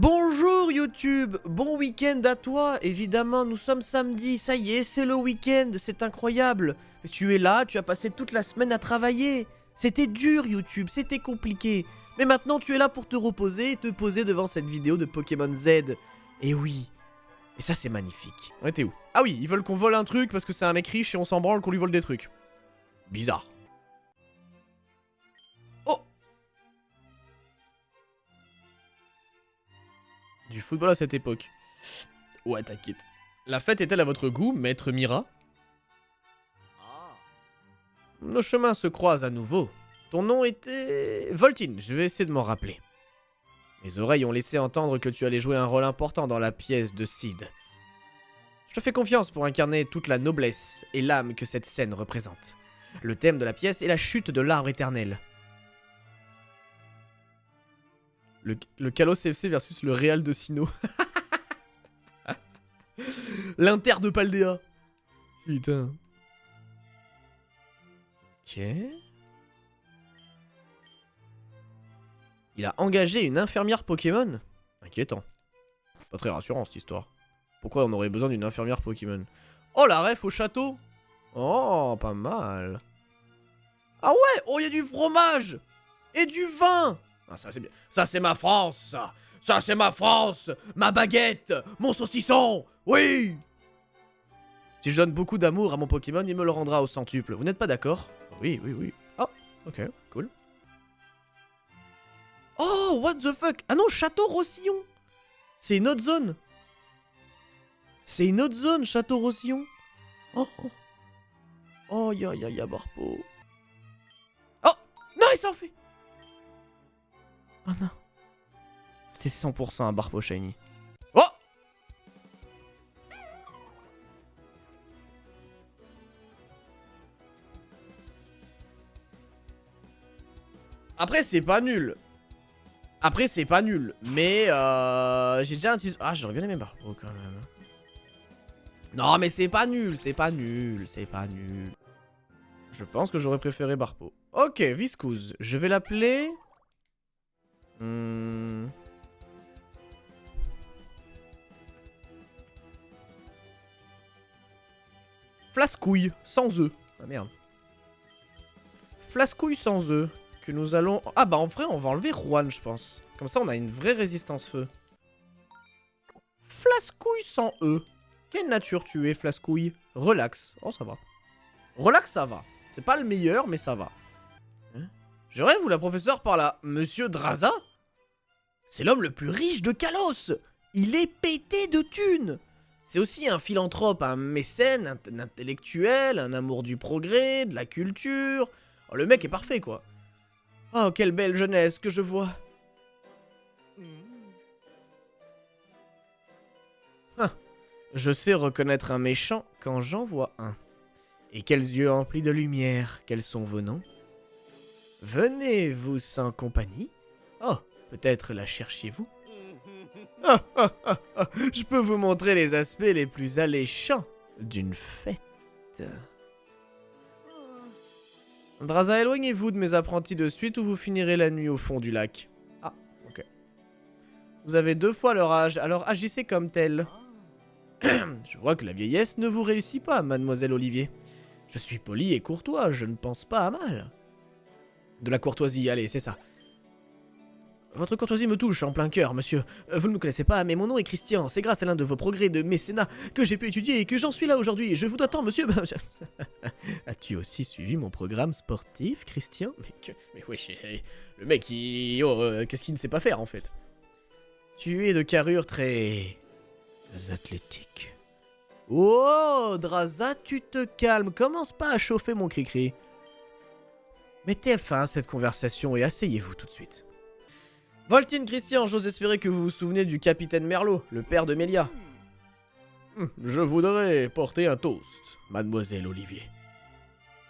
Bonjour YouTube, bon week-end à toi, évidemment nous sommes samedi, ça y est c'est le week-end, c'est incroyable. Tu es là, tu as passé toute la semaine à travailler, c'était dur YouTube, c'était compliqué. Mais maintenant tu es là pour te reposer et te poser devant cette vidéo de Pokémon Z. Et oui, et ça c'est magnifique. On était où? Ah oui, ils veulent qu'on vole un truc parce que c'est un mec riche et on s'en branle qu'on lui vole des trucs. Bizarre. Oh! Du football à cette époque. Ouais, t'inquiète. La fête est-elle à votre goût, maître Mira? Nos chemins se croisent à nouveau. Ton nom était... Voltine, je vais essayer de m'en rappeler. Mes oreilles ont laissé entendre que tu allais jouer un rôle important dans la pièce de Sid. Je te fais confiance pour incarner toute la noblesse et l'âme que cette scène représente. Le thème de la pièce est la chute de l'arbre éternel. Le Kalos FC versus le Real de Sino. L'Inter de Paldea. Putain. Ok. Il a engagé une infirmière Pokémon? Inquiétant. Pas très rassurant cette histoire. Pourquoi on aurait besoin d'une infirmière Pokémon? Oh la ref au château. Oh, pas mal. Ah ouais. Oh, il y a du fromage. Et du vin. Ah, ça c'est bien. Ça c'est ma France, ça. Ça c'est ma France. Ma baguette. Mon saucisson. Oui. Si je donne beaucoup d'amour à mon Pokémon, il me le rendra au centuple. Vous n'êtes pas d'accord? Oui, oui, oui. Oh, ok, cool. Oh, what the fuck? Ah non, Château Rossillon. C'est une autre zone. C'est une autre zone, Château Rossillon. Oh, oh. Oh, ya, Barpo. Oh, non, il s'enfuit. Oh non. C'était 100% un Barpo Shiny. Oh! Après, c'est pas nul. Après, c'est pas nul. Mais, j'ai déjà un petit... Ah, j'aurais bien aimé Barpo, quand même. Non, mais c'est pas nul, c'est pas nul, c'est pas nul. Je pense que j'aurais préféré Barpo. Ok, Viscouze. Je vais l'appeler... Flascouille, sans œufs. Ah merde. Flascouille sans œufs. Que nous allons... Ah bah en vrai, on va enlever Juan, je pense. Comme ça, on a une vraie résistance feu. Flascouille sans œufs. Quelle nature tu es, Flascouille? Relax. Oh, ça va. Relax, ça va. C'est pas le meilleur, mais ça va. Hein? Je rêve où la professeure parle à Monsieur Draza? C'est l'homme le plus riche de Kalos. Il est pété de thunes. C'est aussi un philanthrope, un mécène, un intellectuel, un amour du progrès, de la culture. Oh, le mec est parfait, quoi. Oh, quelle belle jeunesse que je vois. Ah, je sais reconnaître un méchant quand j'en vois un. Et quels yeux emplis de lumière, quels sont vos noms? Venez, vous sans compagnie? Oh, peut-être la cherchiez-vous? Je peux vous montrer les aspects les plus alléchants d'une fête. Draza, éloignez-vous de mes apprentis de suite ou vous finirez la nuit au fond du lac. Ah, ok. Vous avez 2 fois leur âge, alors agissez comme tel. Je vois que la vieillesse ne vous réussit pas, mademoiselle Olivier. Je suis poli et courtois, je ne pense pas à mal. De la courtoisie, allez, c'est ça. Votre courtoisie me touche en plein cœur, monsieur. Vous ne me connaissez pas, mais mon nom est Christian. C'est grâce à l'un de vos progrès de mécénat que j'ai pu étudier et que j'en suis là aujourd'hui. Je vous dois tant, monsieur. As-tu aussi suivi mon programme sportif, Christian? Mais oui, le mec, qu'est-ce qu'il ne sait pas faire, en fait? Tu es de carrure très... athlétique. Oh, Draza, tu te calmes. Commence pas à chauffer mon cri-cri. Mettez fin à cette conversation et asseyez-vous tout de suite. Voltine, Christian, j'ose espérer que vous vous souvenez du capitaine Merlot, le père de Mélia. Je voudrais porter un toast, mademoiselle Olivier.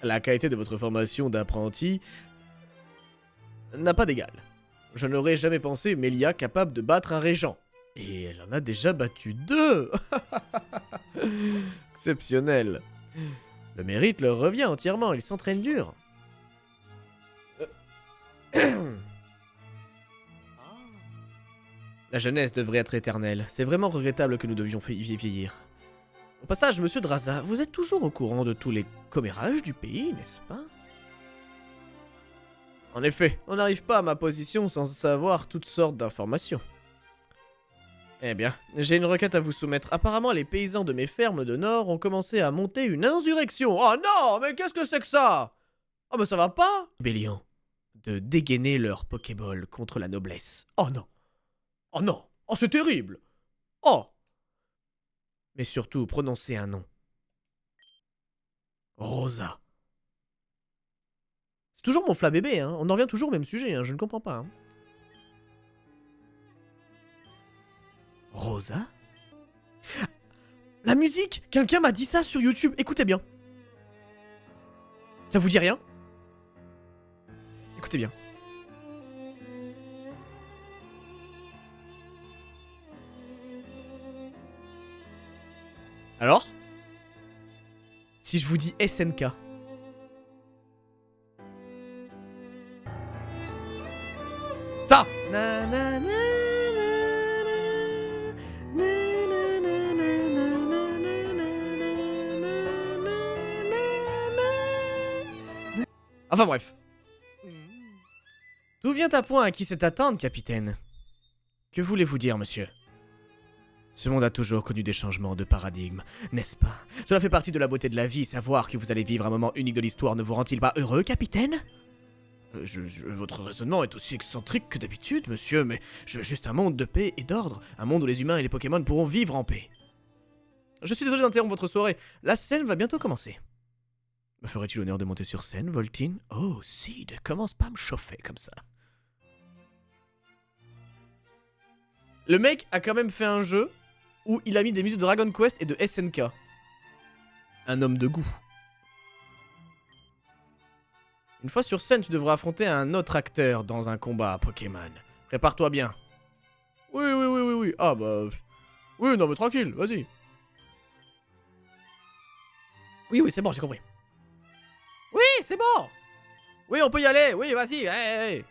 La qualité de votre formation d'apprenti n'a pas d'égal. Je n'aurais jamais pensé Mélia capable de battre un régent. Et elle en a déjà battu 2. Exceptionnel. Le mérite leur revient entièrement, ils s'entraînent dur. La jeunesse devrait être éternelle. C'est vraiment regrettable que nous devions vieillir. Au passage, monsieur Draza, vous êtes toujours au courant de tous les commérages du pays, n'est-ce pas? En effet, on n'arrive pas à ma position sans savoir toutes sortes d'informations. Eh bien, j'ai une requête à vous soumettre. Apparemment, les paysans de mes fermes de Nord ont commencé à monter une insurrection. Oh non, mais qu'est-ce que c'est que ça? Oh mais ça va pas? Rébellion. De dégainer leur Pokéball contre la noblesse. Oh non. Oh non. Oh c'est terrible. Oh. Mais surtout, prononcez un nom. Rosa. C'est toujours mon flat bébé, hein. On en revient toujours au même sujet, hein. Je ne comprends pas. Hein. Rosa? La musique! Quelqu'un m'a dit ça sur YouTube. Écoutez bien. Ça vous dit rien? Écoutez bien. Alors? Si je vous dis SNK. Ça! Enfin bref. D'où vient à point à qui c'est attendre, capitaine? Que voulez-vous dire, monsieur? Ce monde a toujours connu des changements de paradigme, n'est-ce pas? Cela fait partie de la beauté de la vie, savoir que vous allez vivre un moment unique de l'histoire ne vous rend-il pas heureux, capitaine? Votre raisonnement est aussi excentrique que d'habitude, monsieur, mais je veux juste un monde de paix et d'ordre, un monde où les humains et les Pokémon pourront vivre en paix. Je suis désolé d'interrompre votre soirée, la scène va bientôt commencer. Me ferais-tu l'honneur de monter sur scène, Voltine? Oh, Sid, commence pas à me chauffer comme ça. Le mec a quand même fait un jeu où il a mis des musiques de Dragon Quest et de SNK. Un homme de goût. Une fois sur scène, tu devras affronter un autre acteur dans un combat à Pokémon. Prépare-toi bien. Oui. Ah bah... Oui, non mais tranquille, vas-y. Oui, c'est bon, j'ai compris. Oui, c'est bon. Oui, on peut y aller. Oui, vas-y. Hey.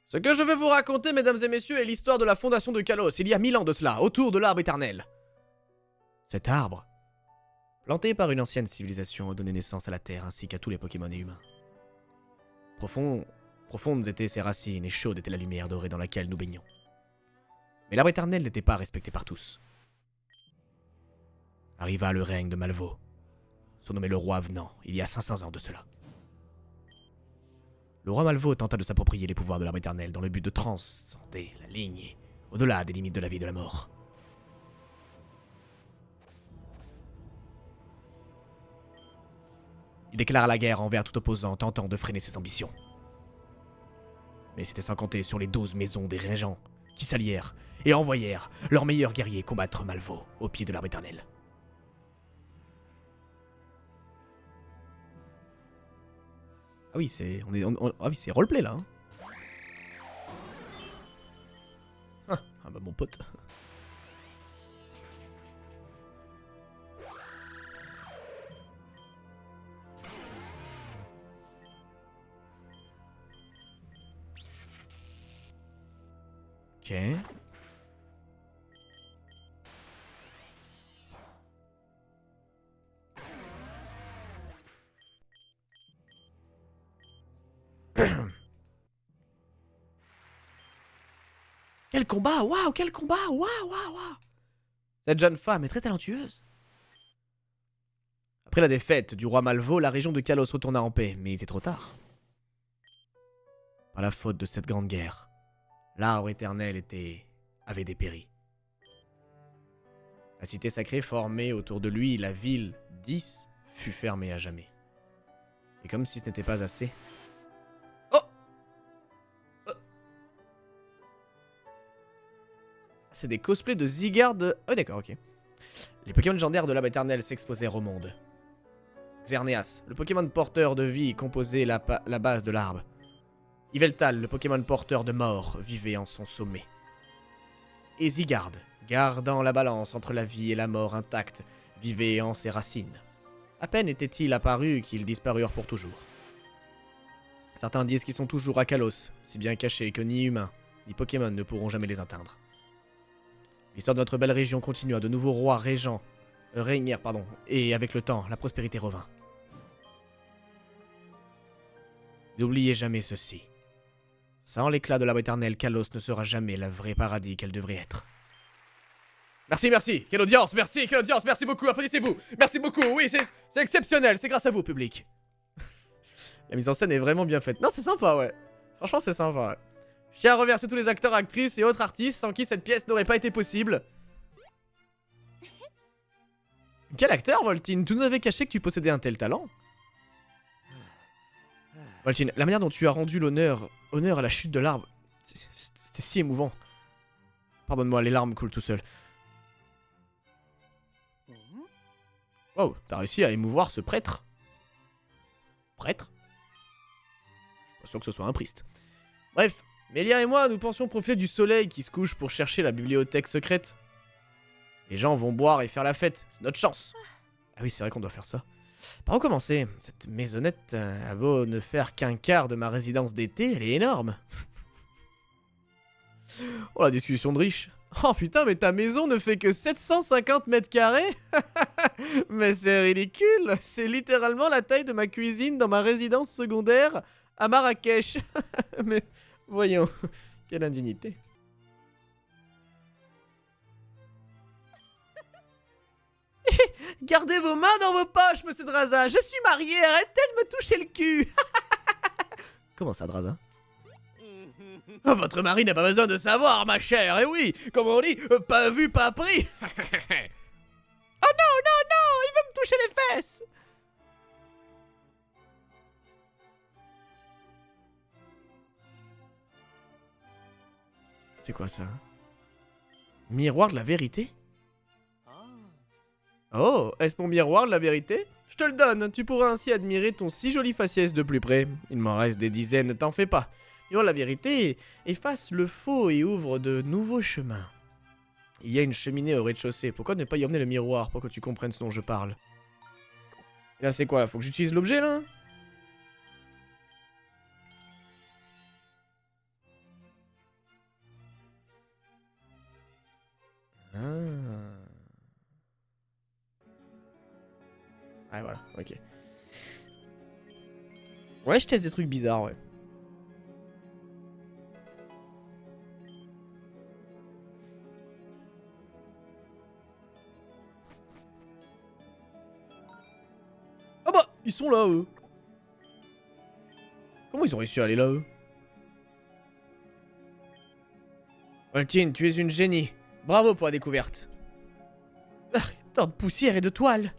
Ce que je vais vous raconter, mesdames et messieurs, est l'histoire de la fondation de Kalos, il y a 1000 ans de cela, autour de l'arbre éternel. Cet arbre, planté par une ancienne civilisation, a donné naissance à la Terre ainsi qu'à tous les Pokémon et humains. Profondes étaient ses racines et chaude était la lumière dorée dans laquelle nous baignons. Mais l'arbre éternel n'était pas respecté par tous. Arriva le règne de Malvo, surnommé le roi Venant, il y a 500 ans de cela. Le roi Malvo tenta de s'approprier les pouvoirs de l'arbre éternel dans le but de transcender la lignée au-delà des limites de la vie et de la mort. Il déclara la guerre envers tout opposant tentant de freiner ses ambitions. Mais c'était sans compter sur les 12 maisons des régents qui s'allièrent et envoyèrent leurs meilleurs guerriers combattre Malvo au pied de l'arbre éternel. Ah oui, c'est ah oui, c'est roleplay là. Hein. Ah bah mon pote. Ok. Quel combat! Waouh, quel combat! Waouh. Cette jeune femme est très talentueuse. Après la défaite du roi Malvo, la région de Kalos retourna en paix, mais il était trop tard. Par la faute de cette grande guerre, l'arbre éternel avait dépéri. La cité sacrée formée autour de lui, la ville d'Ys, fut fermée à jamais. Et comme si ce n'était pas assez... Oh! C'est des cosplays de Zygarde... Oh d'accord, ok. Les Pokémon légendaires de l'arbre éternel s'exposèrent au monde. Xerneas, le Pokémon porteur de vie, composait la base de l'arbre. Yveltal, le Pokémon porteur de mort, vivait en son sommet. Et Zygarde, gardant la balance entre la vie et la mort intacte, vivait en ses racines. À peine étaient-ils apparus qu'ils disparurent pour toujours. Certains disent qu'ils sont toujours à Kalos, si bien cachés que ni humains, ni Pokémon ne pourront jamais les atteindre. L'histoire de notre belle région continua, de nouveaux rois régnèrent, et avec le temps, la prospérité revint. N'oubliez jamais ceci. Sans l'éclat de l'arbre éternel, Kalos ne sera jamais le vrai paradis qu'elle devrait être. Merci, merci. Quelle audience, merci beaucoup, applaudissez-vous. Merci beaucoup, oui, c'est exceptionnel, c'est grâce à vous, public. La mise en scène est vraiment bien faite. Non, c'est sympa, ouais. Franchement, c'est sympa, ouais. Je tiens à remercier tous les acteurs, actrices et autres artistes sans qui cette pièce n'aurait pas été possible. Quel acteur, Voltine? Tu nous avais caché que tu possédais un tel talent. Voltine, la manière dont tu as rendu honneur à la chute de l'arbre, c'était si émouvant. Pardonne-moi, les larmes coulent tout seul. Wow, t'as réussi à émouvoir ce prêtre. Prêtre? Je suis pas sûr que ce soit un priest. Bref, Mélia et moi, nous pensions profiter du soleil qui se couche pour chercher la bibliothèque secrète. Les gens vont boire et faire la fête, c'est notre chance. Ah oui, c'est vrai qu'on doit faire ça. Par où commencer? Cette maisonnette a beau ne faire qu'un quart de ma résidence d'été, elle est énorme. Oh, la discussion de riche. Oh putain, mais ta maison ne fait que 750 mètres carrés? Mais c'est ridicule. C'est littéralement la taille de ma cuisine dans ma résidence secondaire à Marrakech. Mais voyons, quelle indignité. Gardez vos mains dans vos poches, monsieur Draza. Je suis marié, arrêtez de me toucher le cul. Comment ça, Draza? Oh, votre mari n'a pas besoin de savoir, ma chère. Et oui, comme on dit, pas vu, pas pris. Oh non, non, non, il veut me toucher les fesses. C'est quoi ça? Miroir de la vérité? Oh, est-ce mon miroir de la vérité? Je te le donne, tu pourras ainsi admirer ton si joli faciès de plus près. Il m'en reste des dizaines, ne t'en fais pas. Miroir de la vérité efface le faux et ouvre de nouveaux chemins. Il y a une cheminée au rez-de-chaussée, pourquoi ne pas y emmener le miroir pour que tu comprennes ce dont je parle? Et là c'est quoi? Faut que j'utilise l'objet là? Ah voilà, ok. Ouais, je teste des trucs bizarres, ouais. Ah bah, ils sont là, eux. Comment ils ont réussi à aller là, eux? Voltine, tu es une génie. Bravo pour la découverte. Ah, tant de poussière et de toile.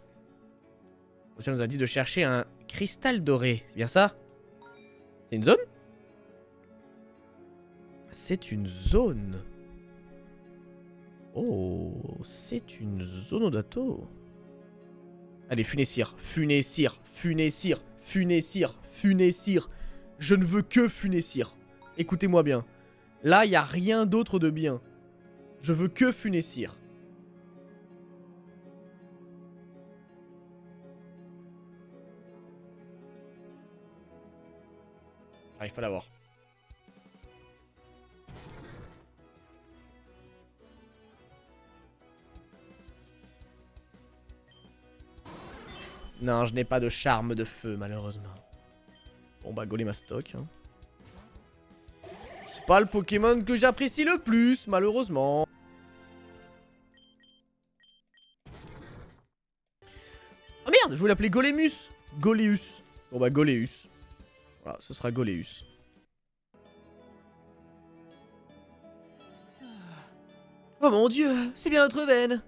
On nous a dit de chercher un cristal doré. C'est bien ça? C'est une zone? C'est une zone. Oh, c'est une zone Odato. Allez, Funessir, Funessir, Funessir, Funessir, Funessir. Je ne veux que Funessir. Écoutez-moi bien. Là, il n'y a rien d'autre de bien. Je veux que Funessir. J'arrive pas à l'avoir. Non, je n'ai pas de charme de feu, malheureusement. Bon bah, Golémastoc. Hein. C'est pas le Pokémon que j'apprécie le plus, malheureusement. Oh merde, je voulais l'appeler Golémus. Goléus. Bon bah, Goléus. Voilà, ce sera Goléus. Oh mon dieu, c'est bien notre veine.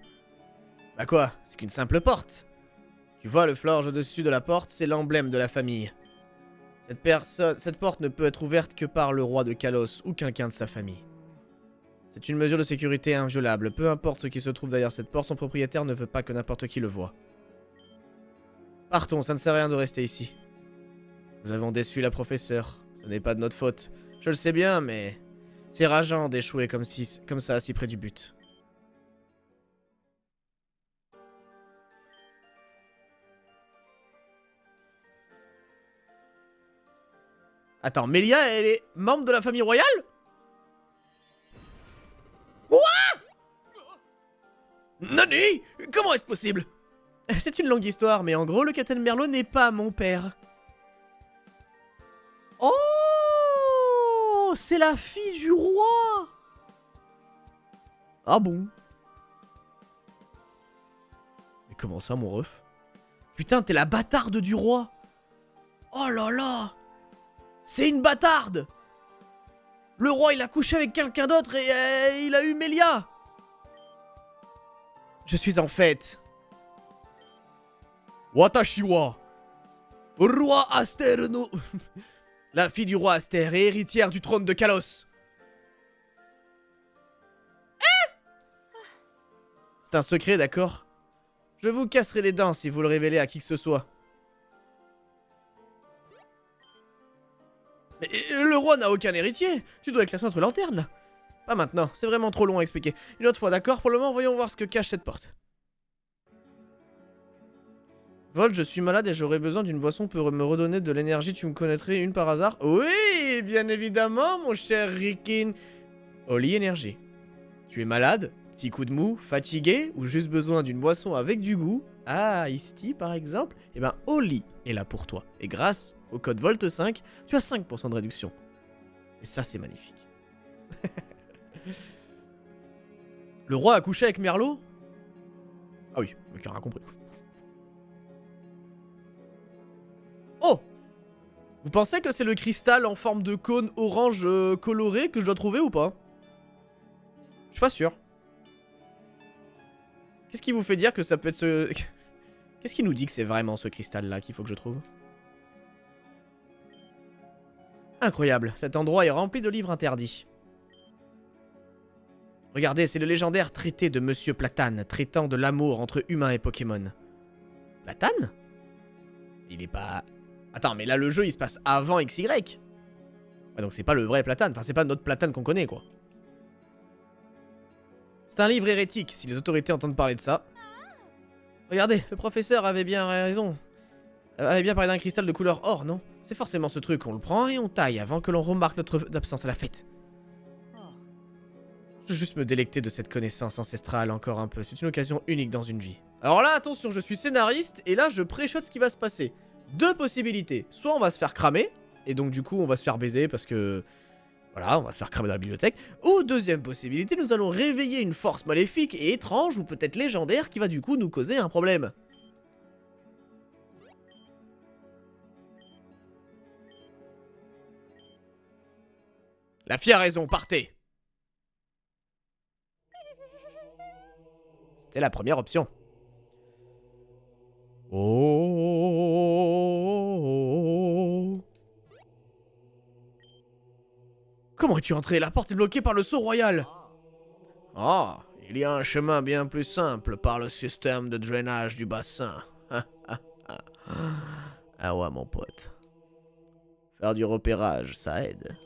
Bah quoi, c'est qu'une simple porte. Tu vois le florge au-dessus de la porte, c'est l'emblème de la famille. Cette porte ne peut être ouverte que par le roi de Kalos ou quelqu'un de sa famille. C'est une mesure de sécurité inviolable. Peu importe ce qui se trouve derrière cette porte, son propriétaire ne veut pas que n'importe qui le voie. Partons, ça ne sert à rien de rester ici. Nous avons déçu la professeure. Ce n'est pas de notre faute. Je le sais bien, mais... c'est rageant d'échouer comme ça, si près du but. Attends, Mélia, elle est membre de la famille royale? Nani? Comment est-ce possible? C'est une longue histoire, mais en gros, le capitaine Merlot n'est pas mon père. Oh! C'est la fille du roi! Ah bon? Mais comment ça, mon ref? Putain, t'es la bâtarde du roi! Oh là là! C'est une bâtarde! Le roi, il a couché avec quelqu'un d'autre et il a eu Mélia! Je suis en fête. Watashiwa! Roi Aster no... La fille du roi Aster et héritière du trône de Kalos. C'est un secret, d'accord? Je vous casserai les dents si vous le révélez à qui que ce soit. Mais le roi n'a aucun héritier. Tu dois éclater notre lanterne, là. Pas maintenant, c'est vraiment trop long à expliquer. Une autre fois, d'accord? Pour le moment, voyons voir ce que cache cette porte. Vol, je suis malade et j'aurais besoin d'une boisson pour me redonner de l'énergie. Tu me connaîtrais une par hasard? Oui, bien évidemment, mon cher Rikin. Oli Énergie. Tu es malade? Petit coup de mou? Fatigué? Ou juste besoin d'une boisson avec du goût? Ah, Ice par exemple? Eh ben, Oli est là pour toi. Et grâce au code VOLT5, tu as 5% de réduction. Et ça, c'est magnifique. Le roi a couché avec Merlot? Ah oui, le cœur a compris. Oh! Vous pensez que c'est le cristal en forme de cône orange coloré que je dois trouver ou pas? Je suis pas sûr. Qu'est-ce qui vous fait dire que ça peut être ce... Qu'est-ce qui nous dit que c'est vraiment ce cristal-là qu'il faut que je trouve? Incroyable, cet endroit est rempli de livres interdits. Regardez, c'est le légendaire traité de Monsieur Platane, traitant de l'amour entre humains et Pokémon. Platane? Il est pas... Attends, mais là le jeu il se passe avant XY. Ouais, donc c'est pas le vrai Platane, enfin c'est pas notre Platane qu'on connaît quoi. C'est un livre hérétique si les autorités entendent parler de ça. Regardez, le professeur avait bien raison. Avait bien parlé d'un cristal de couleur or, non? C'est forcément ce truc, on le prend et on taille avant que l'on remarque notre absence à la fête. Je veux juste me délecter de cette connaissance ancestrale encore un peu, c'est une occasion unique dans une vie. Alors là, attention, je suis scénariste et là je préchote ce qui va se passer. Deux possibilités, soit on va se faire cramer, et donc du coup on va se faire baiser parce que... Voilà, on va se faire cramer dans la bibliothèque. Ou deuxième possibilité, nous allons réveiller une force maléfique et étrange ou peut-être légendaire qui va du coup nous causer un problème. La fille a raison, partez. C'était la première option. Oh. Comment es-tu entré? La porte est bloquée par le sceau royal. Ah, il y a un chemin bien plus simple par le système de drainage du bassin. Ah ouais, mon pote. Faire du repérage, ça aide.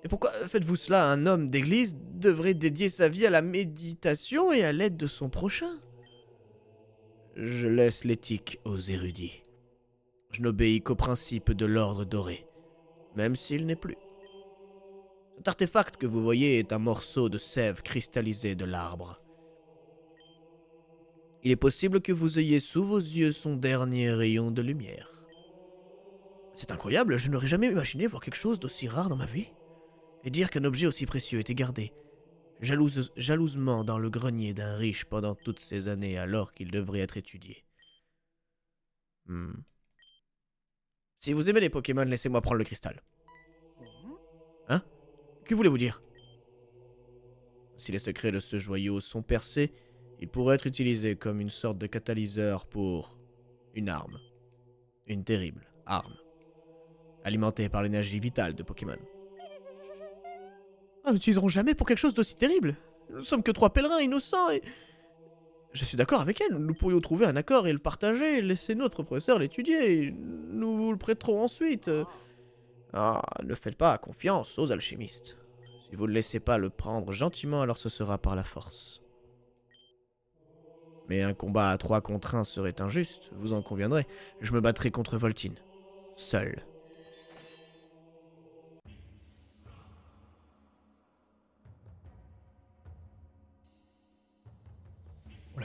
Et pourquoi faites-vous cela? Un homme d'église devrait dédier sa vie à la méditation et à l'aide de son prochain. Je laisse l'éthique aux érudits. Je n'obéis qu'au principe de l'ordre doré, même s'il n'est plus. Cet artefact que vous voyez est un morceau de sève cristallisée de l'arbre. Il est possible que vous ayez sous vos yeux son dernier rayon de lumière. C'est incroyable, je n'aurais jamais imaginé voir quelque chose d'aussi rare dans ma vie. Et dire qu'un objet aussi précieux était gardé jalousement dans le grenier d'un riche pendant toutes ces années alors qu'il devrait être étudié. Si vous aimez les Pokémon, laissez-moi prendre le cristal. Hein? Que voulez-vous dire? Si les secrets de ce joyau sont percés, il pourrait être utilisé comme une sorte de catalyseur pour une arme. Une terrible arme. Alimentée par l'énergie vitale de Pokémon. Ah, nous n'utiliserons jamais pour quelque chose d'aussi terrible. Nous ne sommes que trois pèlerins innocents et... Je suis d'accord avec elle, nous pourrions trouver un accord et le partager, laisser notre professeur l'étudier, nous vous le prêterons ensuite. Ah, ne faites pas confiance aux alchimistes. Si vous ne laissez pas le prendre gentiment, alors ce sera par la force. Mais un combat à 3 contre 1 serait injuste, vous en conviendrez. Je me battrai contre Voltine. Seul.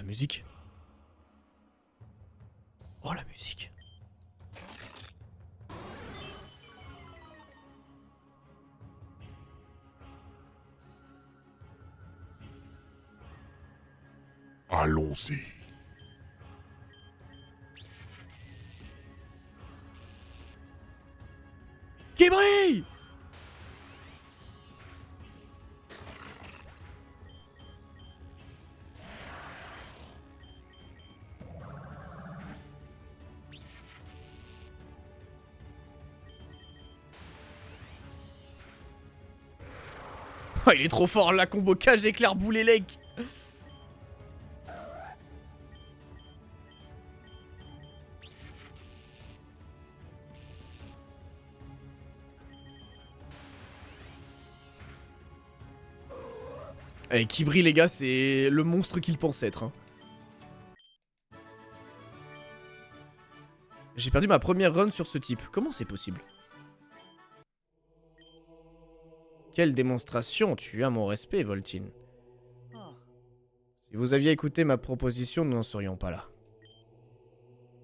la musique. Oh, la musique. Allons-y. Qui brille! Oh, il est trop fort, la combo cage éclair boulet leg. Eh, qui brille les gars, c'est le monstre qu'il pense être. Hein. J'ai perdu ma première run sur ce type. Comment c'est possible? Quelle démonstration, tu as mon respect, Voltine. Si vous aviez écouté ma proposition, nous n'en serions pas là.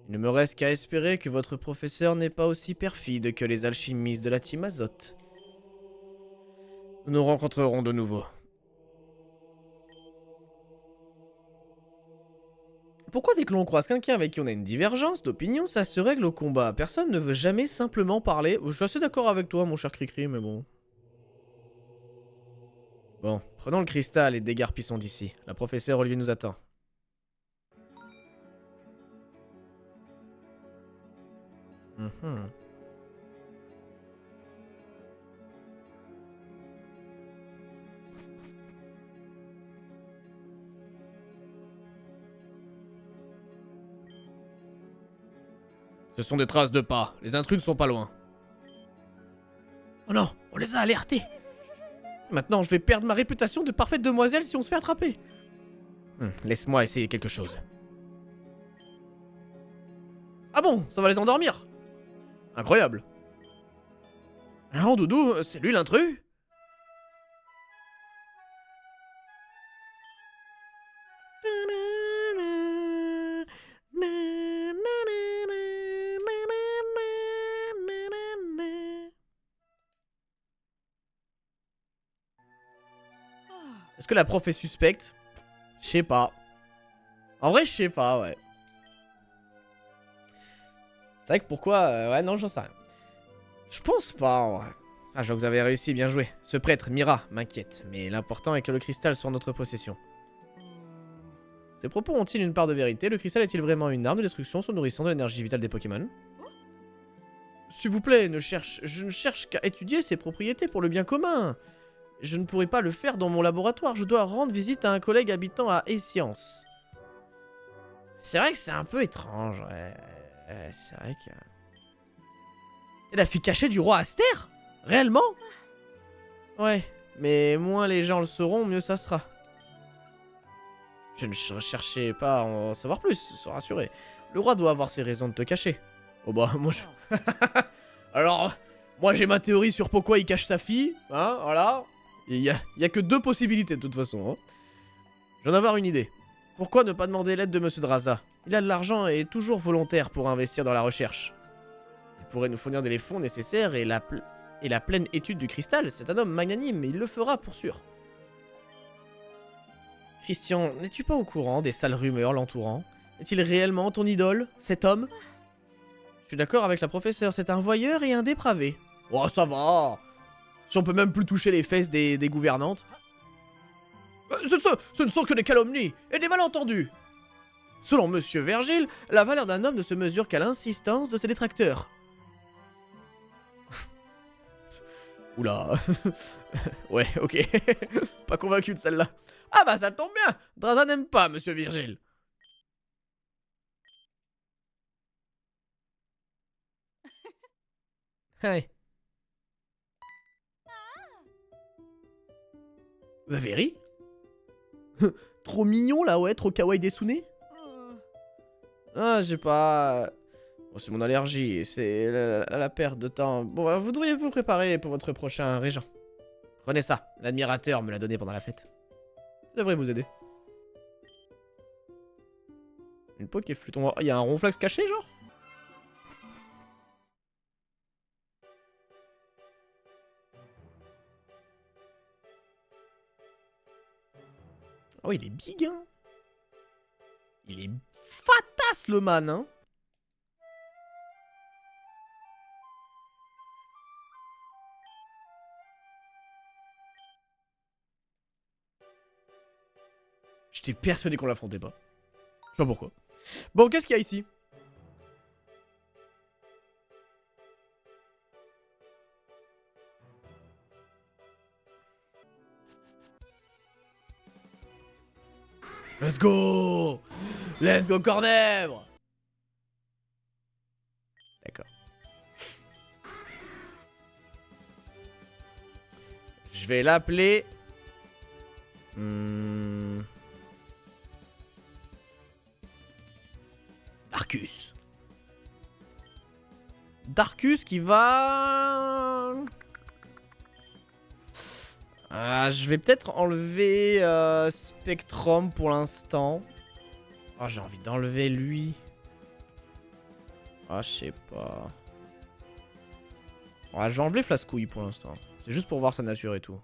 Il ne me reste qu'à espérer que votre professeur n'est pas aussi perfide que les alchimistes de la team Azote. Nous nous rencontrerons de nouveau. Pourquoi dès que l'on croise quelqu'un avec qui on a une divergence d'opinion, ça se règle au combat? Personne ne veut jamais simplement parler. Je suis assez d'accord avec toi, mon cher Cricri, mais bon... Bon, prenons le cristal et dégarpissons d'ici. La professeure Olivier nous attend. Ce sont des traces de pas. Les intrus ne sont pas loin. Oh non, on les a alertés. Maintenant, je vais perdre ma réputation de parfaite demoiselle si on se fait attraper. Laisse-moi essayer quelque chose. Ah bon, ça va les endormir? Incroyable. Ah, Doudou, c'est lui l'intrus? Est-ce que la prof est suspecte? Je sais pas. En vrai, je sais pas, ouais. C'est vrai que pourquoi... ouais, non, j'en sais rien. Je pense pas, en vrai. Ah, je vois que vous avez réussi, bien joué. Ce prêtre, Mira, m'inquiète. Mais l'important est que le cristal soit en notre possession. Ces propos ont-ils une part de vérité? Le cristal est-il vraiment une arme de destruction se nourrissant de l'énergie vitale des Pokémon? S'il vous plaît, je ne cherche qu'à étudier ses propriétés pour le bien commun. Je ne pourrai pas le faire dans mon laboratoire. Je dois rendre visite à un collègue habitant à Escience. C'est vrai que c'est un peu étrange. Ouais. C'est vrai que... C'est la fille cachée du roi Aster? Réellement? Ouais, mais moins les gens le sauront, mieux ça sera. Je ne cherchais pas à en savoir plus, sois rassuré. Le roi doit avoir ses raisons de te cacher. Oh bah, moi je... Alors, moi j'ai ma théorie sur pourquoi il cache sa fille, hein, voilà. Il y a que deux possibilités de toute façon. Hein. J'en ai avoir une idée. Pourquoi ne pas demander l'aide de Monsieur Draza? Il a de l'argent et est toujours volontaire pour investir dans la recherche. Il pourrait nous fournir les fonds nécessaires et la pleine étude du cristal. C'est un homme magnanime, mais il le fera pour sûr. Christian, n'es-tu pas au courant des sales rumeurs l'entourant? Est-il réellement ton idole, cet homme? Je suis d'accord avec la professeure, c'est un voyeur et un dépravé. Oh, ça va! Si on peut même plus toucher les fesses des gouvernantes. Ce ne sont que des calomnies et des malentendus. Selon Monsieur Vergil, la valeur d'un homme ne se mesure qu'à l'insistance de ses détracteurs. Oula. Ouais, ok. Pas convaincu de celle-là. Ah bah ça tombe bien. Draza n'aime pas Monsieur Virgile. Ouais. Vous avez ri? Trop mignon là, ouais, trop kawaii Desune. Ah, j'ai pas... Bon, c'est mon allergie, c'est la perte de temps. Bon, bah, vous devriez vous préparer pour votre prochain régent. Prenez ça, l'admirateur me l'a donné pendant la fête. Ça devrait vous aider. une Pokéflûte. Il y a un Ronflax caché, genre? Oh, il est big, hein. Il est fatasse, le man, hein. J'étais persuadé qu'on l'affrontait pas. Je sais pas pourquoi. Bon, qu'est-ce qu'il y a ici? Let's go! Let's go, Cornèvre! D'accord. Je vais l'appeler... Darkus. Darkus qui va... je vais peut-être enlever Spectrum pour l'instant. Oh, j'ai envie d'enlever lui. Ah, je sais pas. Ouais, je vais enlever Flascouille pour l'instant. C'est juste pour voir sa nature et tout.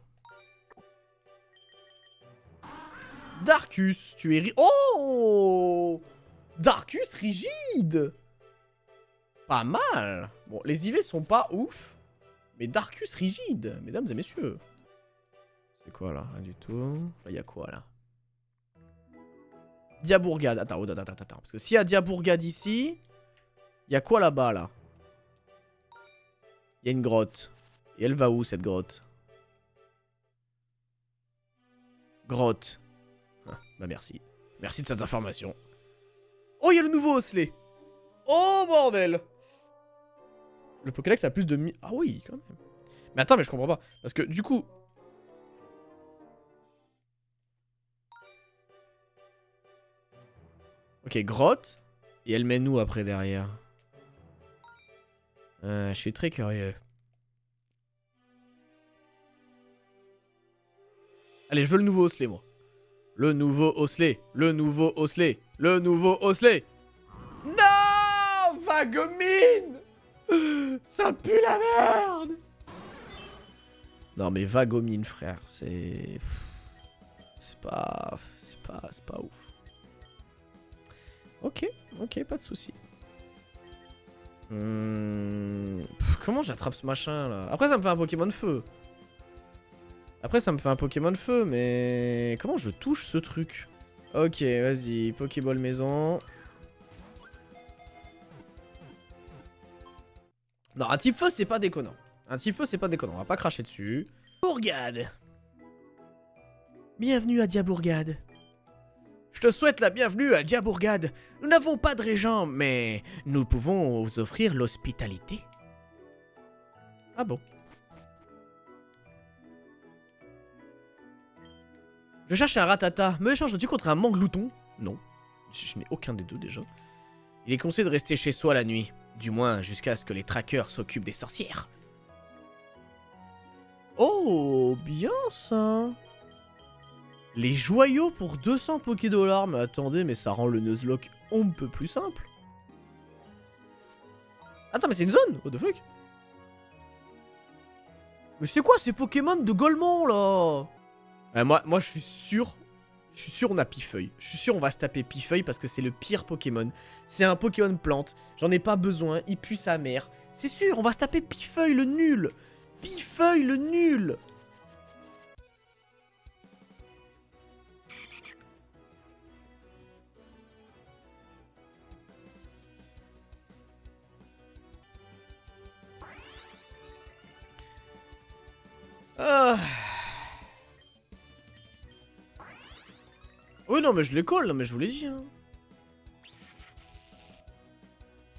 Darkus, tu es... Oh! Darkus rigide! Pas mal! Bon, les IV sont pas ouf. Mais Darkus rigide, mesdames et messieurs. C'est quoi là? Rien du tout. Là, il y a quoi là? Diabourgade. Attends. Parce que s'il y a Diabourgade ici, il y a quoi là-bas là? Il y a une grotte. Et elle va où cette grotte? Grotte. Ah, bah merci. Merci de cette information. Oh, il y a le nouveau osselet. Oh, bordel. Le Pokédex a plus de... Ah oui, quand même. Mais attends, mais je comprends pas. Parce que du coup... Ok, grotte. Et elle mène où après derrière? Je suis très curieux. Allez, je veux le nouveau osselet, moi. Le nouveau osselet. Le nouveau osselet. Le nouveau osselet. Non, Vagomine. Ça pue la merde. Non, mais Vagomine, frère, c'est... C'est pas ouf. Ok, pas de soucis. Comment j'attrape ce machin, là? Après, ça me fait un Pokémon feu. Mais... Comment je touche ce truc? Ok, vas-y, Pokéball maison. Non, un type feu, c'est pas déconnant. On va pas cracher dessus. Bourgade. Bienvenue à Diabourgade. Je te souhaite la bienvenue à Diabourgade. Nous n'avons pas de régent, mais nous pouvons vous offrir l'hospitalité. Ah bon? Je cherche un Ratata. Me échangerais-tu contre un Manglouton? Non. Je n'ai aucun des deux déjà. Il est conseillé de rester chez soi la nuit. Du moins, jusqu'à ce que les trackers s'occupent des sorcières. Oh, bien ça. Les joyaux pour 200 Pokédollars. Mais attendez, mais ça rend le Nuzlocke un peu plus simple. Attends, mais c'est une zone? What the fuck? Mais c'est quoi ces Pokémon de Golemon là? Moi je suis sûr on a Pifeuille. Je suis sûr on va se taper Pifeuille parce que c'est le pire Pokémon. C'est un Pokémon plante. J'en ai pas besoin. Il pue sa mère. C'est sûr, on va se taper Pifeuille le nul. Pifeuille le nul. Oui, non, mais je les colle, non, mais je vous l'ai dit. Hein.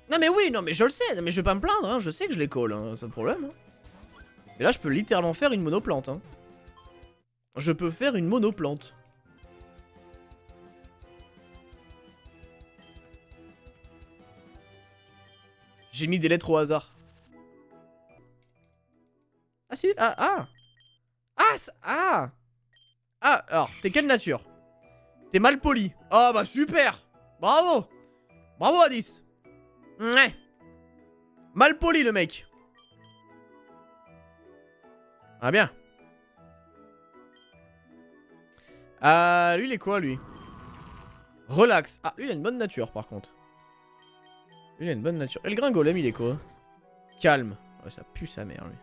Non, mais oui, non, mais je le sais, non, mais je vais pas me plaindre, hein, je sais que je les colle, hein, c'est pas de problème. Hein. Et là, je peux littéralement faire une monoplante. Hein. Je peux faire une monoplante. J'ai mis des lettres au hasard. Ah, si, alors, t'es quelle nature? T'es mal poli. Ah bah super. Bravo. Bravo à 10. Ouais. Mal poli le mec. Ah bien. Lui il est quoi lui? Relax. Ah, lui il a une bonne nature par contre. Lui il a une bonne nature. Et le gringolem il est quoi? Calme. Ouais, ça pue sa mère lui.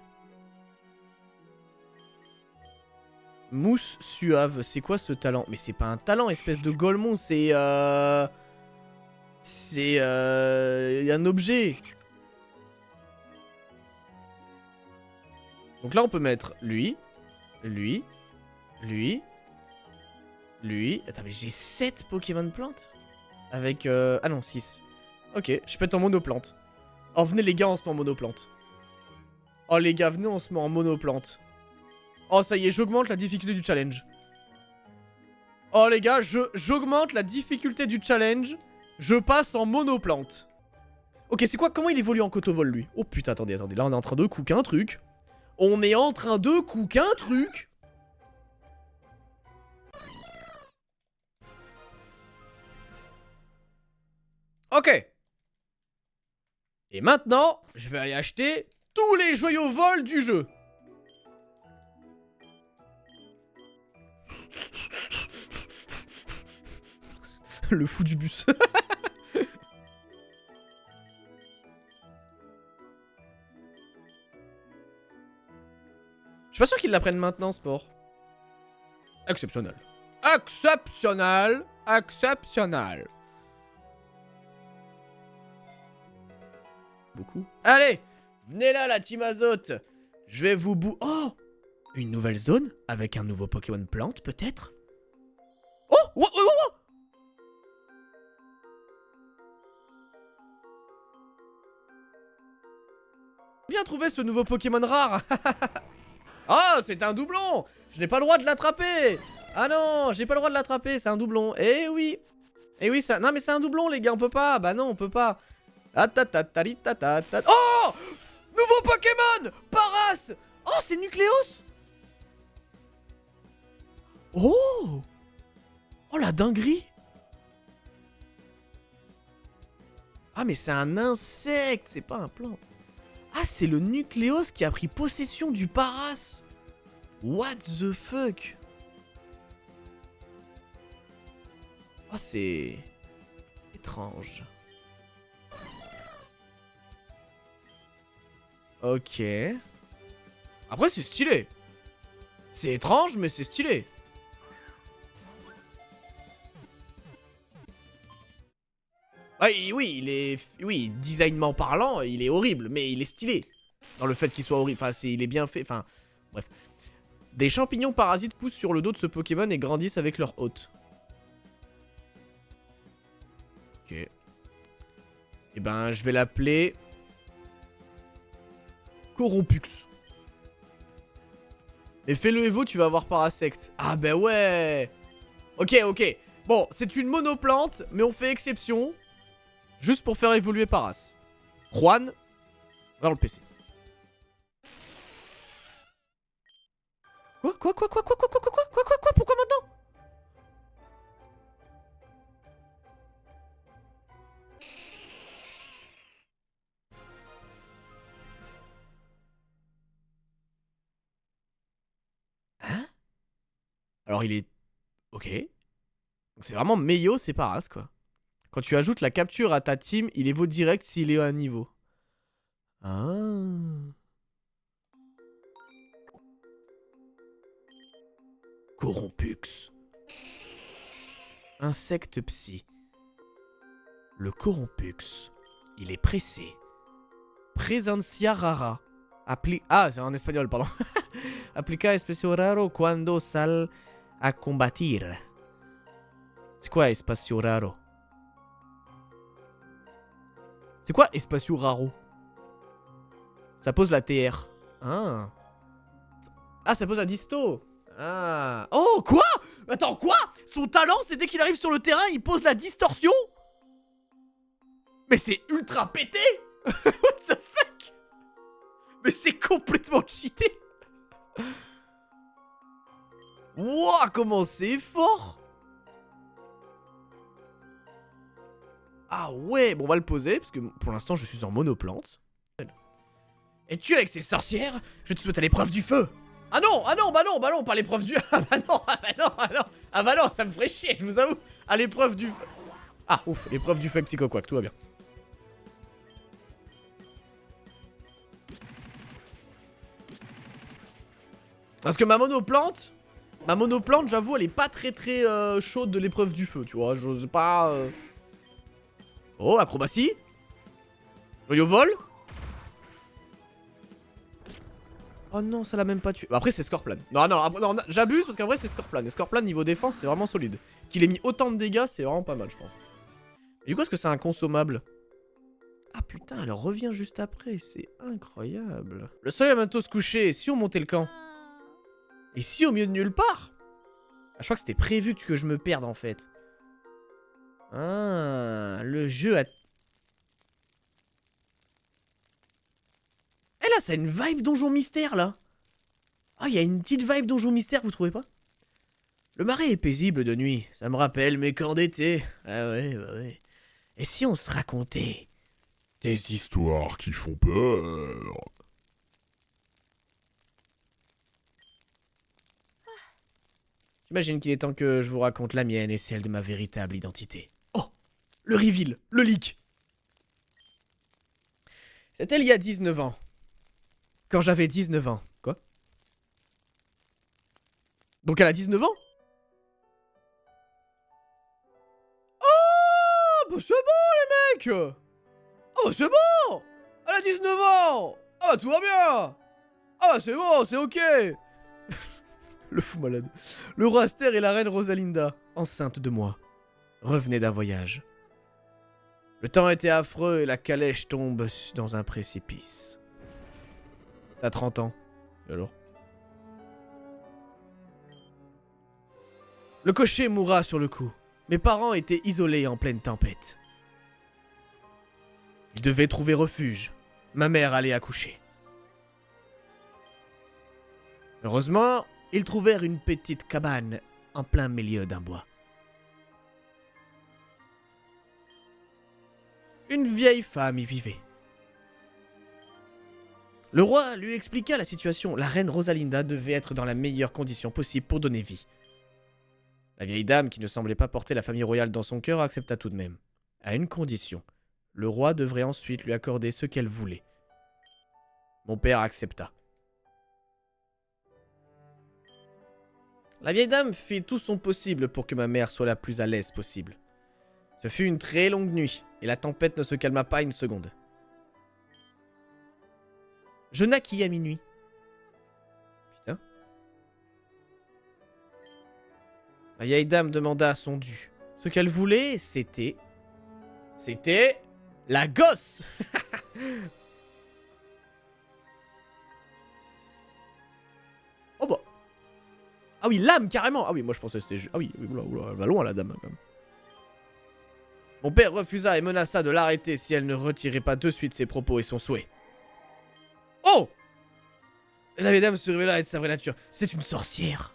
Mousse suave. C'est quoi ce talent? Mais c'est pas un talent, espèce de golemon. C'est c'est un objet. Donc là on peut mettre lui. Lui. Lui. Lui. Attends, mais j'ai 7 Pokémon plantes. Avec ah non, 6. Ok, je peux être en monoplante. Oh, venez les gars, on se met en monoplante. Oh les gars, venez, on se met en monoplante. Oh, ça y est, j'augmente la difficulté du challenge. Oh les gars, j'augmente la difficulté du challenge. Je passe en monoplante. Ok, c'est quoi? Comment il évolue en cotovol, lui? Oh putain, attendez. Là, on est en train de cook un truc. On est en train de cook un truc. Ok. Et maintenant, je vais aller acheter tous les joyaux vols du jeu. Le fou du bus. Je suis pas sûr qu'ils l'apprennent maintenant, sport. Exceptionnel. Exceptionnel. Exceptionnel. Beaucoup. Allez, venez là, la team Azote. Je vais vous Oh, une nouvelle zone avec un nouveau Pokémon plante, peut-être? Oh, oh, oh, oh. Bien trouvé ce nouveau Pokémon rare. Ah, c'est un doublon. Je n'ai pas le droit de l'attraper. Ah non, j'ai pas le droit de l'attraper, c'est un doublon. Eh oui. Eh oui, ça... Non mais c'est un doublon les gars, on peut pas. Bah non, on peut pas. Oh, nouveau Pokémon Paras. Oh, c'est Nucléos. Oh. Oh, la dinguerie. Ah, mais c'est un insecte, c'est pas un plante. Ah, c'est le Nucléos qui a pris possession du Paras. What the fuck? Oh, c'est... étrange. Ok. Après, c'est stylé. C'est étrange, mais c'est stylé. Ah, oui, il est... Oui, designement parlant, il est horrible, mais il est stylé. Dans le fait qu'il soit horrible. Enfin, il est bien fait. Enfin, bref. Des champignons parasites poussent sur le dos de ce Pokémon et grandissent avec leur hôte. Ok. Et ben, je vais l'appeler... Corompux. Et fais-le Evo, tu vas avoir Parasect. Ah ben ouais. Ok, ok. Bon, c'est une monoplante, mais on fait exception. Juste pour faire évoluer Paras. Juan, vers le PC. Quoi? Pourquoi maintenant? Hein? Alors il est... Ok. Donc c'est vraiment Meio, c'est Paras, quoi. Quand tu ajoutes la capture à ta team, il évolue direct s'il est à un niveau. Ah. Corompux. Insecte psy. Le Corompux. Il est pressé. Presencia rara. Ah, c'est en espagnol, pardon. Applica espacio raro cuando sal a combatir. C'est quoi espacio raro? C'est quoi espacio raro? Ça pose la TR. Ah. Ah, ça pose la disto. Ah. Oh, quoi? Attends, quoi? Son talent, c'est dès qu'il arrive sur le terrain, il pose la distorsion? Mais c'est ultra pété. What the fuck? Mais c'est complètement cheaté. Wouah, comment c'est fort. Ah ouais, bon on va le poser, parce que pour l'instant je suis en monoplante. Et tu avec ces sorcières, je te souhaite à l'épreuve du feu. Ah non, bah non, pas l'épreuve du... Ah bah non, ah bah non, ça me ferait chier, je vous avoue. À l'épreuve du feu. Ah ouf, l'épreuve du feu avec Psycho-Quack, tout va bien. Parce que ma monoplante, j'avoue, elle est pas très chaude de l'épreuve du feu, tu vois. J'ose pas... Oh, acrobatie. Joyau vol. Oh non, ça l'a même pas tué. Bah, après, c'est Scorplan. Non, non, j'abuse parce qu'en vrai, c'est Scorplan. Et Scorplan, niveau défense, c'est vraiment solide. Qu'il ait mis autant de dégâts, c'est vraiment pas mal, je pense. Et du coup, est-ce que c'est un consommable? Ah putain, elle revient juste après. C'est incroyable. Le soleil va bientôt se coucher. Et si on montait le camp? Et si au milieu de nulle part? Ah, je crois que c'était prévu que je me perde en fait. Ah, le jeu a... Eh là, ça a une vibe Donjon Mystère là. Ah, il y a une petite vibe Donjon Mystère, vous trouvez pas? Le marais est paisible de nuit. Ça me rappelle mes camps d'été. Ah ouais, bah ouais. Et si on se racontait Des histoires qui font peur. J'imagine qu'il est temps que je vous raconte la mienne et celle de ma véritable identité. Oh, le reveal, le leak. C'était il y a 19 ans. Quand j'avais 19 ans. Quoi? Donc elle a 19 ans? Oh, bah c'est bon les mecs. Oh, c'est bon. Elle a 19 ans. Ah bah tout va bien. Ah bah c'est bon, c'est ok. Le fou malade. Le roi Aster et la reine Rosalinda, enceinte de moi, revenaient d'un voyage. Le temps était affreux et la calèche tombe dans un précipice. T'as 30 ans. Et alors? Le cocher mourra sur le coup. Mes parents étaient isolés en pleine tempête. Ils devaient trouver refuge. Ma mère allait accoucher. Heureusement, ils trouvèrent une petite cabane en plein milieu d'un bois. Une vieille femme y vivait. Le roi lui expliqua la situation. La reine Rosalinda devait être dans la meilleure condition possible pour donner vie. La vieille dame, qui ne semblait pas porter la famille royale dans son cœur, accepta tout de même. À une condition. Le roi devrait ensuite lui accorder ce qu'elle voulait. Mon père accepta. La vieille dame fit tout son possible pour que ma mère soit la plus à l'aise possible. Ce fut une très longue nuit, et la tempête ne se calma pas une seconde. Je naquis à minuit. Putain. La vieille dame demanda à son dû. Ce qu'elle voulait, c'était... C'était... la gosse. Oh bah... Ah oui, l'âme, carrément. Ah oui, moi je pensais que c'était... Ah oui, oula, elle va loin la dame, quand même. Mon père refusa et menaça de l'arrêter si elle ne retirait pas de suite ses propos et son souhait. Oh! La vieille dame se révéla être sa vraie nature. C'est une sorcière.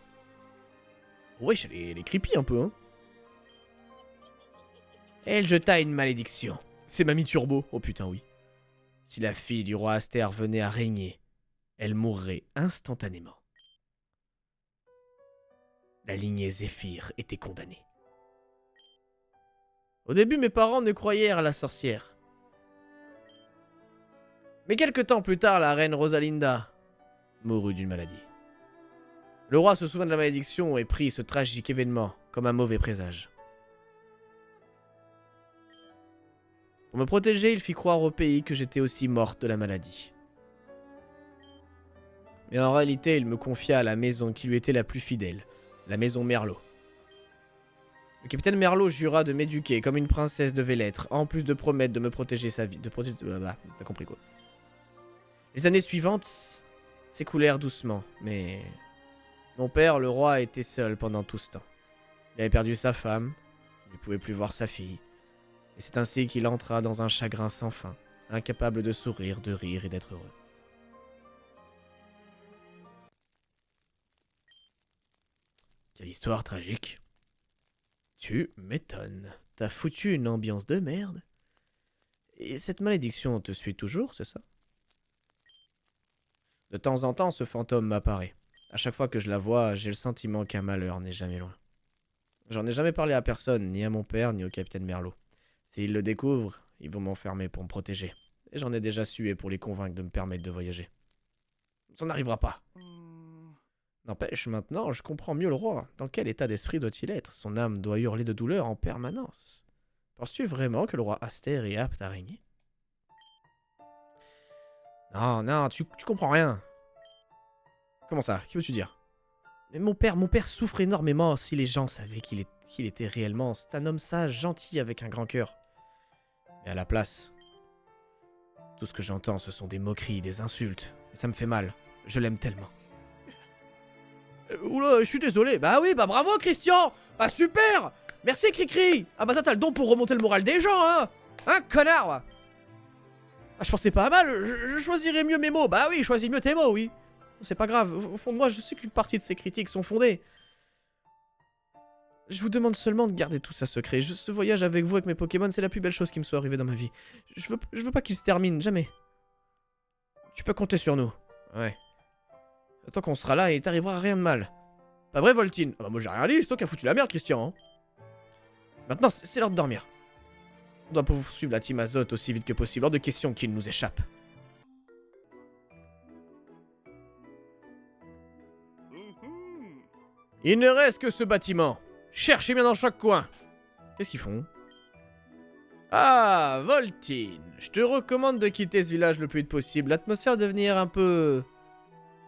Wesh, elle est creepy un peu, hein. Elle jeta une malédiction. C'est Mamie Turbo. Oh putain, oui. Si la fille du roi Aster venait à régner, elle mourrait instantanément. La lignée Zéphyr était condamnée. Au début, mes parents ne croyèrent à la sorcière. Mais quelque temps plus tard, la reine Rosalinda mourut d'une maladie. Le roi se souvint de la malédiction et prit ce tragique événement comme un mauvais présage. Pour me protéger, il fit croire au pays que j'étais aussi morte de la maladie. Mais en réalité, il me confia à la maison qui lui était la plus fidèle, la maison Merlot. Le capitaine Merlot jura de m'éduquer comme une princesse devait l'être, en plus de promettre de me protéger sa vie. T'as compris quoi. Les années suivantes s'écoulèrent doucement, mais... Mon père, le roi, était seul pendant tout ce temps. Il avait perdu sa femme, il ne pouvait plus voir sa fille, et c'est ainsi qu'il entra dans un chagrin sans fin, incapable de sourire, de rire et d'être heureux. Quelle histoire tragique. Tu m'étonnes. t'as foutu une ambiance de merde. Et cette malédiction te suit toujours, c'est ça? De temps en temps, ce fantôme m'apparaît. À chaque fois que je la vois, j'ai le sentiment qu'un malheur n'est jamais loin. J'en ai jamais parlé à personne, ni à mon père, ni au capitaine Merlot. S'ils le découvrent, ils vont m'enfermer pour me protéger. Et j'en ai déjà sué pour les convaincre de me permettre de voyager. Ça n'arrivera pas. N'empêche, maintenant, je comprends mieux le roi. Dans quel état d'esprit doit-il être? Son âme doit hurler de douleur en permanence. Penses-tu vraiment que le roi Aster est apte à régner? Non, non, tu comprends rien. Comment ça? Qui veux-tu dire? Mais mon père souffre énormément si les gens savaient qu'il était réellement. C'est un homme sage, gentil, avec un grand cœur. Mais à la place, tout ce que j'entends, ce sont des moqueries, des insultes. Et ça me fait mal. Je l'aime tellement. Oula, je suis désolé. Bah oui, bah bravo, Christian. Bah super. Merci, Cricri. Ah bah t'as le don pour remonter le moral des gens, hein. Hein, connard. Ah, je pensais pas à mal. Je choisirais mieux mes mots. Bah oui, choisis mieux tes mots, oui. C'est pas grave. Au fond de moi, je sais qu'une partie de ces critiques sont fondées. Je vous demande seulement de garder tout ça secret. Ce voyage avec vous, avec mes Pokémon, c'est la plus belle chose qui me soit arrivée dans ma vie. Je veux pas qu'il se termine, jamais. Tu peux compter sur nous. Ouais. Tant qu'on sera là, il t'arrivera rien de mal. Pas vrai, Voltine? Ah bah moi j'ai rien dit, c'est toi qui as foutu la merde, Christian. Hein. Maintenant, c'est l'heure de dormir. On doit poursuivre la team Azote aussi vite que possible, hors de question qu'il nous échappe. Il ne reste que ce bâtiment. Cherchez bien dans chaque coin. Qu'est-ce qu'ils font? Ah, Voltine. Je te recommande de quitter ce village le plus vite possible. L'atmosphère va devenir un peu...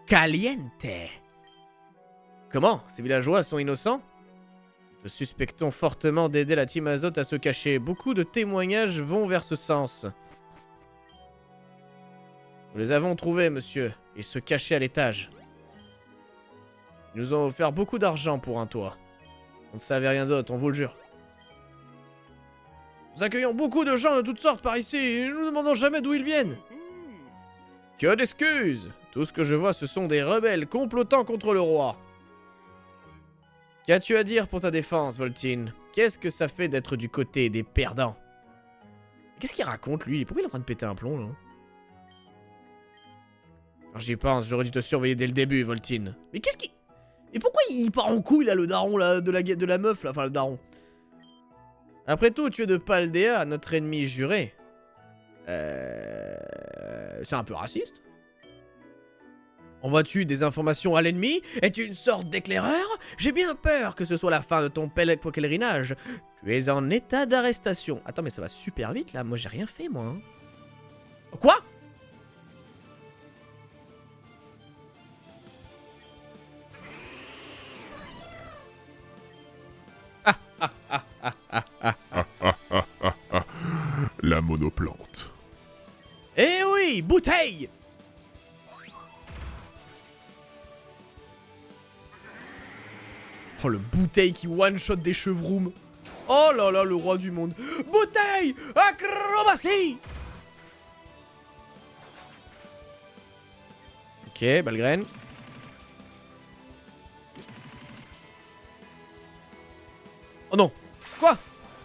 caliente. Comment? Ces villageois sont innocents? Nous suspectons fortement d'aider la team Azote à se cacher. Beaucoup de témoignages vont vers ce sens. Nous les avons trouvés, monsieur. Ils se cachaient à l'étage. Ils nous ont offert beaucoup d'argent pour un toit. On ne savait rien d'autre, on vous le jure. Nous accueillons beaucoup de gens de toutes sortes par ici, et nous ne demandons jamais d'où ils viennent. Que d'excuses! Tout ce que je vois, ce sont des rebelles complotant contre le roi. Qu'as-tu à dire pour ta défense, Voltine? Qu'est-ce que ça fait d'être du côté des perdants? Qu'est-ce qu'il raconte, lui? Pourquoi il est en train de péter un plomb, là? Alors j'y pense, j'aurais dû te surveiller dès le début, Voltine. Mais qu'est-ce qui... Et pourquoi il part en couille, là, le daron, là, de la meuf, là, enfin, le daron? Après tout, tu es de Paldea, notre ennemi juré. C'est un peu raciste. Envoies-tu des informations à l'ennemi? Es-tu une sorte d'éclaireur? J'ai bien peur que ce soit la fin de ton pèlerinage. Tu es en état d'arrestation. Attends, mais ça va super vite, là. Moi, j'ai rien fait, moi. Hein. Quoi? La monoplante. Eh oui, bouteille! Oh, le bouteille qui one-shot des chevrooms. Oh là là, le roi du monde. Bouteille! Acrobatie! Ok, belle graine. Oh non! Quoi?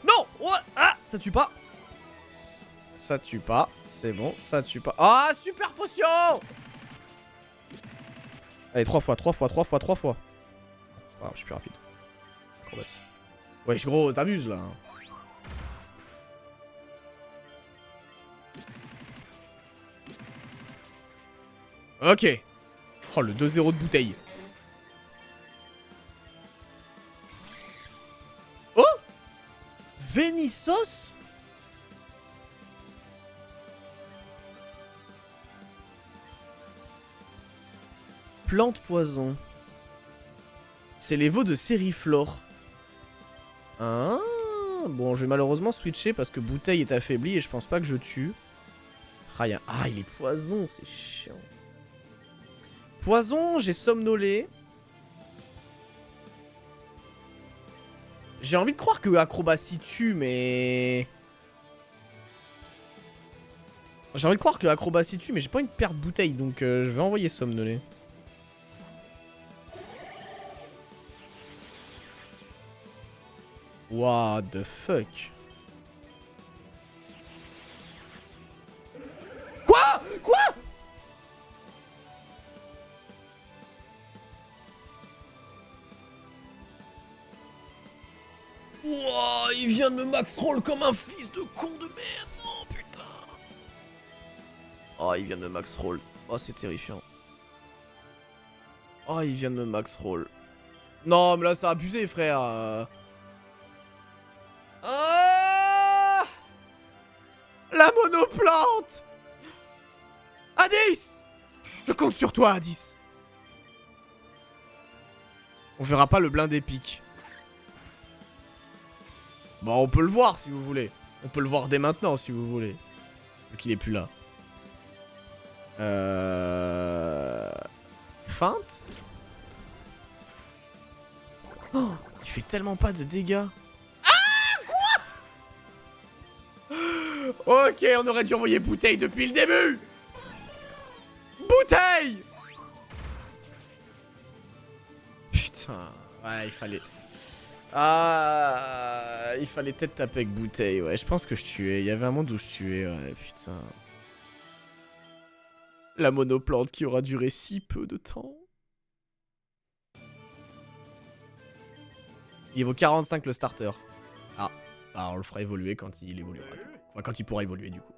Non! Oh, ah! Ça tue pas. Ça tue pas. C'est bon, ça tue pas. Ah, super potion! Allez, 3 fois. C'est pas grave, je suis plus rapide. Acrobatie. Wesh, gros, t'abuses là. Ok. Oh, le 2-0 de bouteille. Oh! Vénissos? Plante poison. C'est les veaux de Sériflore. Ah, bon, je vais malheureusement switcher parce que bouteille est affaibli et je pense pas que je tue. Ah, il est poison, c'est chiant. Poison, j'ai somnolé. J'ai envie de croire que acrobatie tue, mais... J'ai envie de croire que acrobatie tue, mais j'ai pas envie de perdre bouteille, donc je vais envoyer somnolé. What the fuck? Ouah, il vient de me max roll comme un fils de con de merde. Non, putain. Oh, il vient de me max roll. Oh, c'est terrifiant. Oh, il vient de me max roll. Non, mais là, ça a abusé, frère. Ah, la monoplante. Hadis, je compte sur toi, Hadis. On verra pas le blindé pique. Bon, on peut le voir si vous voulez. On peut le voir dès maintenant si vous voulez. Vu qu'il est plus là. Feinte. Oh, il fait tellement pas de dégâts. Ah, quoi? Ok, on aurait dû envoyer Bouteille depuis le début. Bouteille. Putain, ouais, il fallait... Ah, il fallait peut-être taper avec Bouteille, ouais, je pense que je tuais. Il y avait un monde où je tuais, ouais, putain. La monoplante qui aura duré si peu de temps. Il vaut 45 le starter. Ah, bah on le fera évoluer quand il évoluera. Enfin, quand il pourra évoluer, du coup.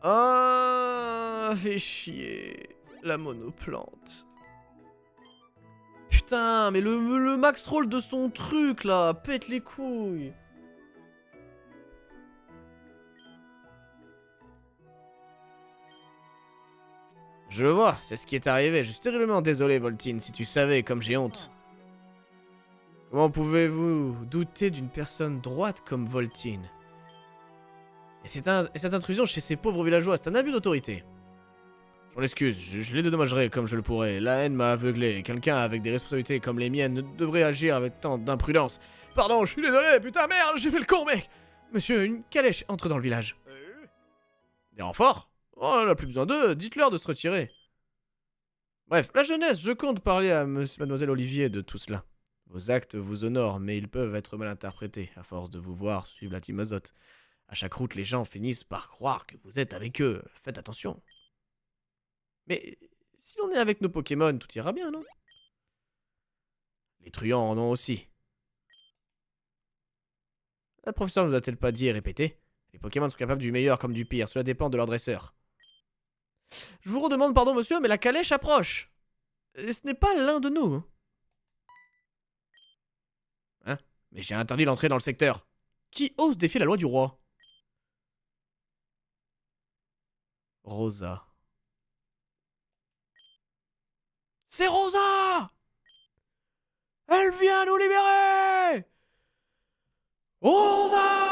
Ah, fait chier. La monoplante. Putain, mais le max roll de son truc, là, pète les couilles. Je vois, c'est ce qui est arrivé. Je suis terriblement désolé, Voltine, si tu savais, comme j'ai honte. Comment pouvez-vous douter d'une personne droite comme Voltine? Et cette intrusion chez ces pauvres villageois, c'est un abus d'autorité. Je m'en excuse, je les dédommagerai comme je le pourrais. La haine m'a aveuglé. Quelqu'un avec des responsabilités comme les miennes ne devrait agir avec tant d'imprudence. Pardon, je suis désolé, putain, merde, j'ai fait le con, mec. Monsieur, une calèche entre dans le village. Des renforts? Oh, on n'a plus besoin d'eux, dites-leur de se retirer. Bref, la jeunesse, je compte parler à mademoiselle Olivier de tout cela. Vos actes vous honorent, mais ils peuvent être mal interprétés, à force de vous voir suivre la team Azote. À chaque route, les gens finissent par croire que vous êtes avec eux. Faites attention. Mais si l'on est avec nos Pokémon, tout ira bien, non? Les truands en ont aussi. La professeure ne nous a-t-elle pas dit et répété? Les Pokémon sont capables du meilleur comme du pire, cela dépend de leur dresseur. Je vous redemande pardon, monsieur, mais la calèche approche. Et ce n'est pas l'un de nous. Hein? Mais j'ai interdit l'entrée dans le secteur. Qui ose défier la loi du roi? Rosa. C'est Rosa! Elle vient nous libérer! Rosa!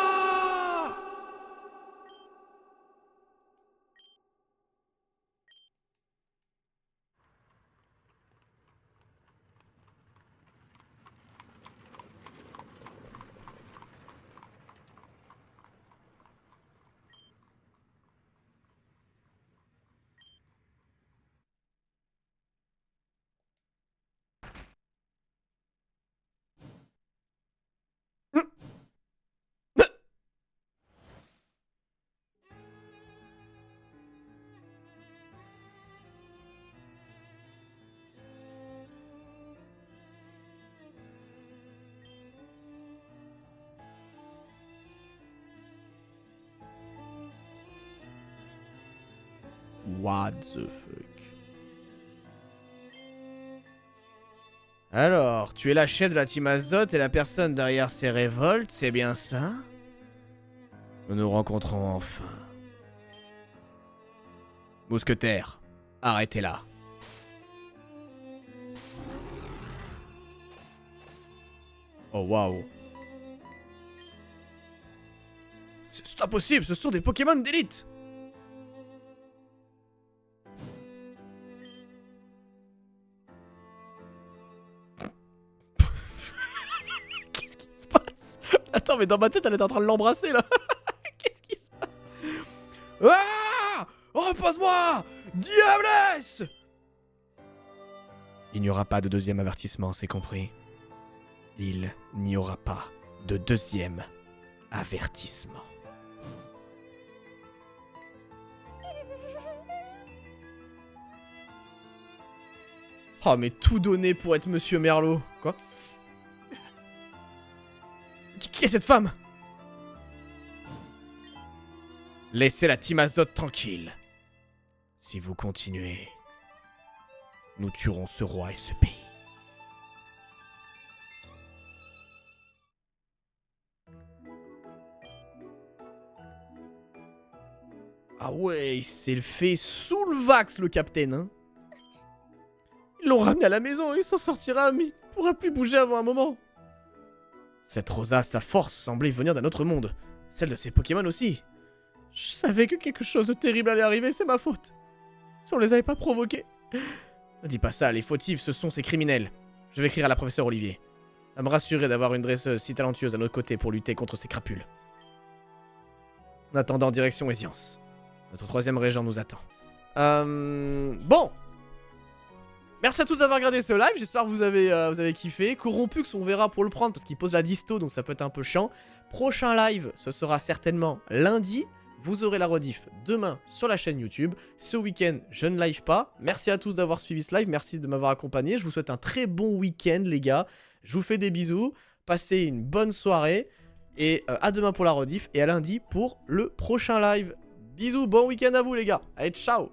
What the fuck? Alors, tu es la chef de la team Azote et la personne derrière ces révoltes, c'est bien ça? Nous nous rencontrons enfin. Mousquetaire, arrêtez-la. Oh waouh. C'est impossible, ce sont des Pokémon d'élite. Qu'est-ce qui se passe? Attends, mais dans ma tête, elle est en train de l'embrasser là. Qu'est-ce qui se passe? Ah! Repose-moi! Diablesse! Il n'y aura pas de deuxième avertissement, c'est compris. Il n'y aura pas de deuxième avertissement. Oh, mais tout donner pour être Monsieur Merlot. Quoi? Qui est cette femme? Laissez la team Azoth tranquille. Si vous continuez, nous tuerons ce roi et ce pays. Ah ouais, il s'est fait sous le vax, le capitaine, hein. Ils l'ont ramené à la maison, il s'en sortira, mais il pourra plus bouger avant un moment. Cette Rosa, sa force semblait venir d'un autre monde. Celle de ses Pokémon aussi. Je savais que quelque chose de terrible allait arriver, c'est ma faute. Si on les avait pas provoqués. Ne dis pas ça, les fautifs, ce sont ces criminels. Je vais écrire à la professeure Olivier. Ça me rassurait d'avoir une dresseuse si talentueuse à notre côté pour lutter contre ces crapules. En attendant, direction Éziance. Notre 3ème régent nous attend. Bon. Merci à tous d'avoir regardé ce live, j'espère que vous avez kiffé. Corrompux, on verra pour le prendre parce qu'il pose la disto, donc ça peut être un peu chiant. Prochain live, ce sera certainement lundi. Vous aurez la rediff demain sur la chaîne YouTube. Ce week-end, je ne live pas. Merci à tous d'avoir suivi ce live, merci de m'avoir accompagné. Je vous souhaite un très bon week-end, les gars. Je vous fais des bisous. Passez une bonne soirée. Et à demain pour la rediff et à lundi pour le prochain live. Bisous, bon week-end à vous, les gars. Allez, ciao!